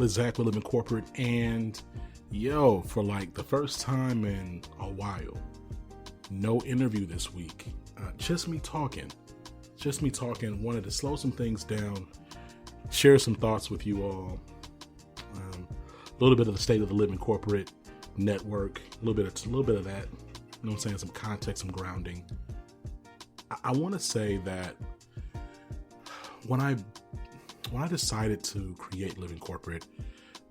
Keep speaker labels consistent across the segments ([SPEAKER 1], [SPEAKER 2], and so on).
[SPEAKER 1] with Zach with Living Corporate, and for like the first time in a while, no interview this week. Just me talking. Wanted to slow some things down, share some thoughts with you all. A little bit of the state of the Living Corporate network, a little bit of that. You know what I'm saying? Some context, some grounding. I want to say that when I decided to create Living Corporate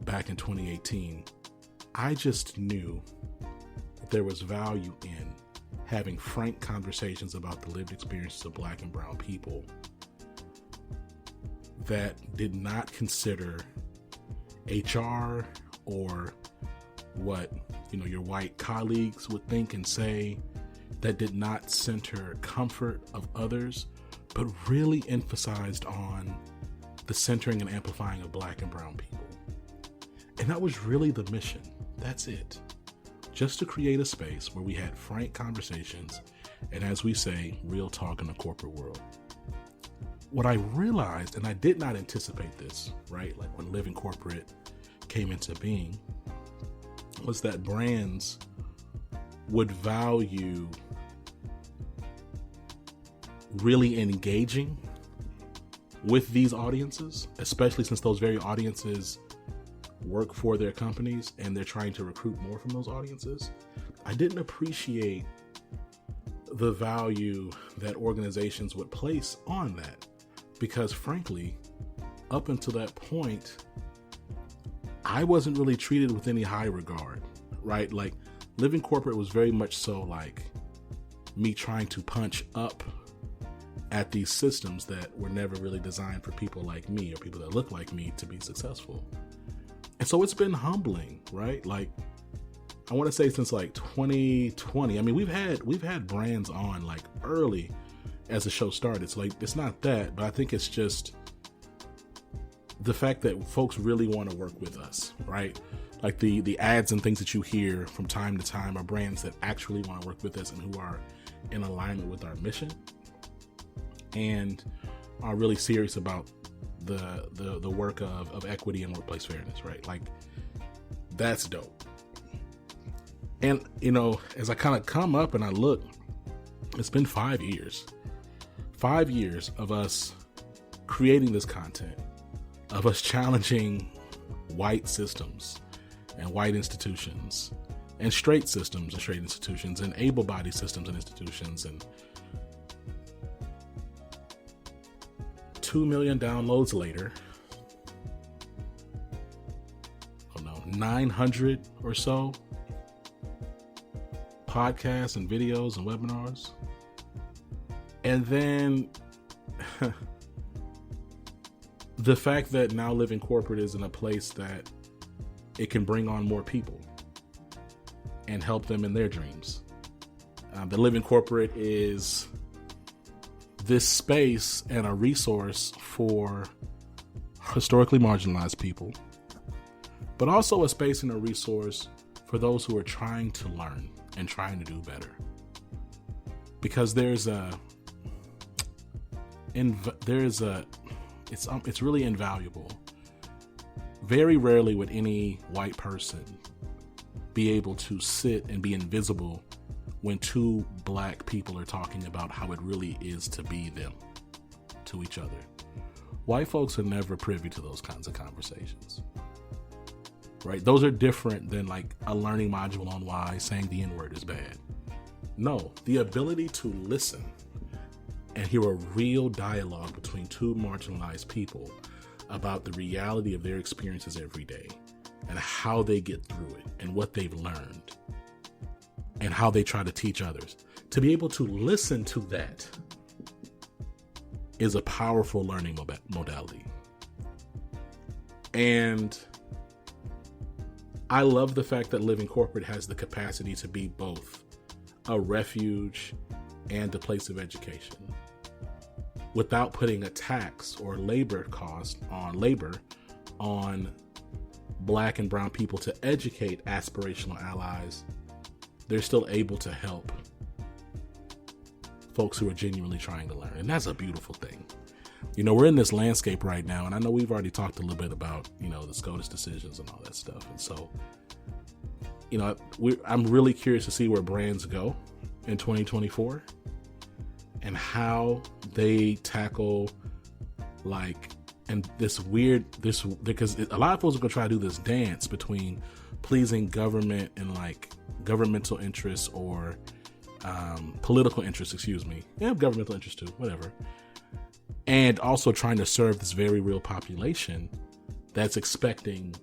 [SPEAKER 1] back in 2018, I just knew that there was value in having frank conversations about the lived experiences of Black and brown people that did not consider HR or what your white colleagues would think and say, that did not center comfort of others, but really emphasized on the centering and amplifying of Black and brown people. And that was really the mission. That's it. Just to create a space where we had frank conversations and, as we say, real talk in the corporate world. What I realized, and I did not anticipate this, right? Like when Living Corporate came into being, was that brands would value really engaging with these audiences, especially since those very audiences work for their companies and they're trying to recruit more from those audiences. I didn't appreciate the value that organizations would place on that because, frankly, up until that point, I wasn't really treated with any high regard, right? Like Living Corporate was very much so like me trying to punch up at these systems that were never really designed for people like me or people that look like me to be successful. And so it's been humbling, right? Like I want to say since like 2020, I mean, we've had brands on like early as the show started. So like, it's not that, but I think it's just the fact that folks really want to work with us, right? Like the ads and things that you hear from time to time are brands that actually want to work with us and who are in alignment with our mission and are really serious about the work of equity and workplace fairness, right? Like that's dope. And as I kind of come up and I look, it's been 5 years of us creating this content, of us challenging white systems and white institutions and straight systems and straight institutions and able-bodied systems and institutions, and 2 million downloads later, 900 or so podcasts and videos and webinars. And then the fact that now Living Corporate is in a place that it can bring on more people and help them in their dreams. The Living Corporate is this space and a resource for historically marginalized people, but also a space and a resource for those who are trying to learn and trying to do better. Because it's really invaluable. Very rarely would any white person be able to sit and be invisible when two Black people are talking about how it really is to be them to each other. White folks are never privy to those kinds of conversations, right? Those are different than like a learning module on why saying the N-word is bad. No, the ability to listen and hear a real dialogue between two marginalized people about the reality of their experiences every day and how they get through it and what they've learned and how they try to teach others. To be able to listen to that is a powerful learning modality. And I love the fact that Living Corporate has the capacity to be both a refuge and a place of education without putting a tax or labor cost on Black and brown people to educate aspirational allies. They're still able to help folks who are genuinely trying to learn. And that's a beautiful thing. we're in this landscape right now, and I know we've already talked a little bit about, the SCOTUS decisions and all that stuff. And so, I'm really curious to see where brands go in 2024 and how they tackle because a lot of folks are going to try to do this dance between pleasing government and governmental interests or political interests, governmental interests too, whatever. And also trying to serve this very real population that's expecting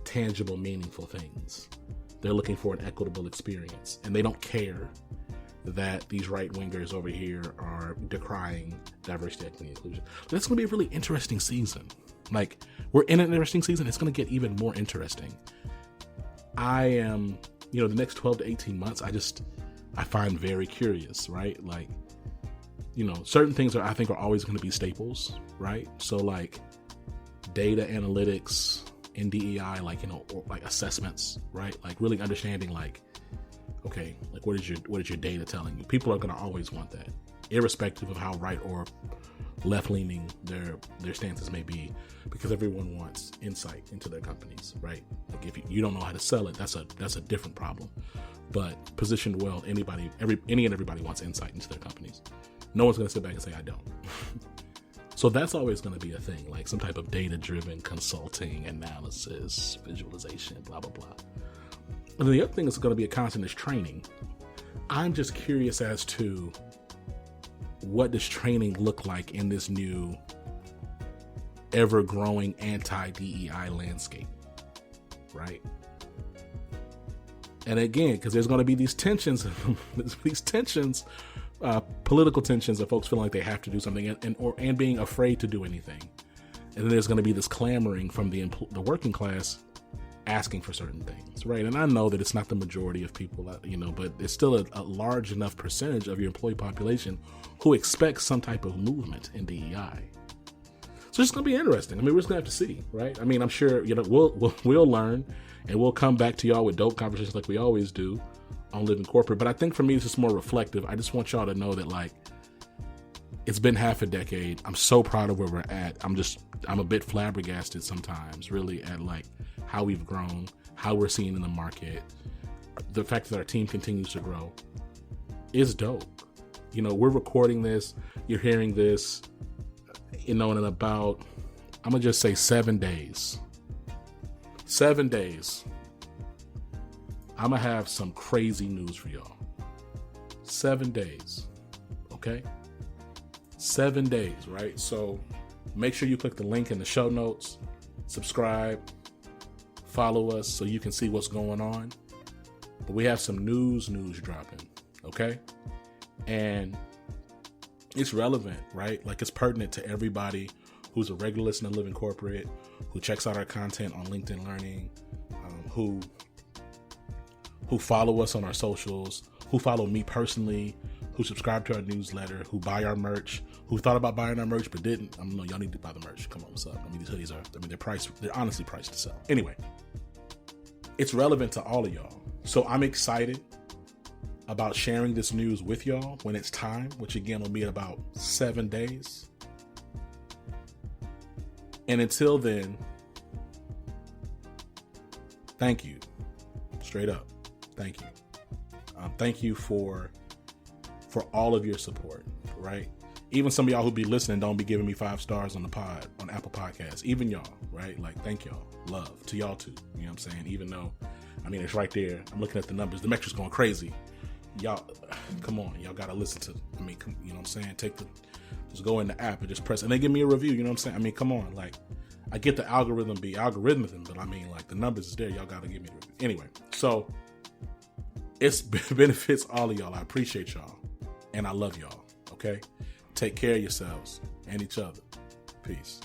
[SPEAKER 1] tangible, meaningful things. They're looking for an equitable experience, and they don't care that these right-wingers over here are decrying diversity, equity, and inclusion. That's going to be a really interesting season. We're in an interesting season. It's going to get even more interesting. I am, the next 12 to 18 months, I find very curious, right? Certain things I think are always going to be staples, right? So data analytics, NDEI, assessments, right? Really understanding okay, what is your data telling you? People are going to always want that, irrespective of how right or left-leaning their stances may be, because everyone wants insight into their companies, right? If you don't know how to sell it, that's a different problem. But positioned well, any and everybody wants insight into their companies. No one's going to sit back and say, I don't. So that's always going to be a thing, some type of data-driven consulting, analysis, visualization, blah, blah, blah. And then the other thing that's going to be a constant is training. I'm just curious as to what does training look like in this new ever-growing anti-DEI landscape, right? And again, because there's going to be these tensions, political tensions of folks feeling like they have to do something and being afraid to do anything. And then there's going to be this clamoring from the working class asking for certain things, right? And I know that it's not the majority of people, but it's still a large enough percentage of your employee population who expects some type of movement in DEI. So it's going to be interesting. We're just going to have to see, right? I'm sure, we'll learn, and we'll come back to y'all with dope conversations like we always do on Living Corporate. But I think for me, it's just more reflective. I just want y'all to know that it's been half a decade. I'm so proud of where we're at. I'm a bit flabbergasted sometimes, really, at how we've grown, how we're seen in the market. The fact that our team continues to grow is dope. We're recording this, you're hearing this, in about, I'm gonna just say 7 days. 7 days. I'm gonna have some crazy news for y'all. 7 days. Okay? 7 days, right? So make sure you click the link in the show notes, subscribe, follow us so you can see what's going on. But we have some news dropping, okay? And it's relevant, right? It's pertinent to everybody who's a regular listener to Living Corporate, who checks out our content on LinkedIn Learning, who follow us on our socials, who follow me personally, who subscribe to our newsletter, who buy our merch, who thought about buying our merch but didn't. No, y'all need to buy the merch. Come on, what's up? These hoodies they're honestly priced to sell. Anyway, it's relevant to all of y'all. So I'm excited about sharing this news with y'all when it's time, which again will be in about 7 days. And until then, thank you. Straight up. Thank you. Thank you for all of your support, right? Even some of y'all who be listening don't be giving me 5 stars on Apple Podcasts. Even y'all, right? Thank y'all. Love to y'all too. You know what I'm saying? Even though, it's right there. I'm looking at the numbers. The metrics going crazy. Y'all, come on. Y'all got to listen to, you know what I'm saying? Just go in the app and just press, and they give me a review. You know what I'm saying? Come on. I get the algorithm be algorithming, but the numbers is there. Y'all got to give me the review. Anyway, so it benefits all of y'all. I appreciate y'all. And I love y'all. Okay? Take care of yourselves and each other. Peace.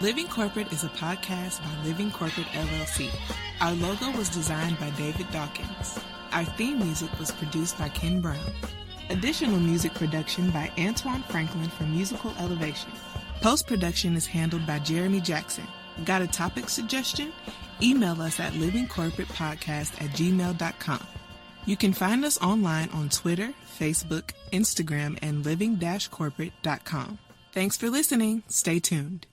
[SPEAKER 2] Living Corporate is a podcast by Living Corporate LLC. Our logo was designed by David Dawkins. Our theme music was produced by Ken Brown. Additional music production by Antoine Franklin for Musical Elevation. Post-production is handled by Jeremy Jackson. Got a topic suggestion? email us at livingcorporatepodcast@gmail.com. You can find us online on Twitter, Facebook, Instagram, and living-corporate.com. Thanks for listening. Stay tuned.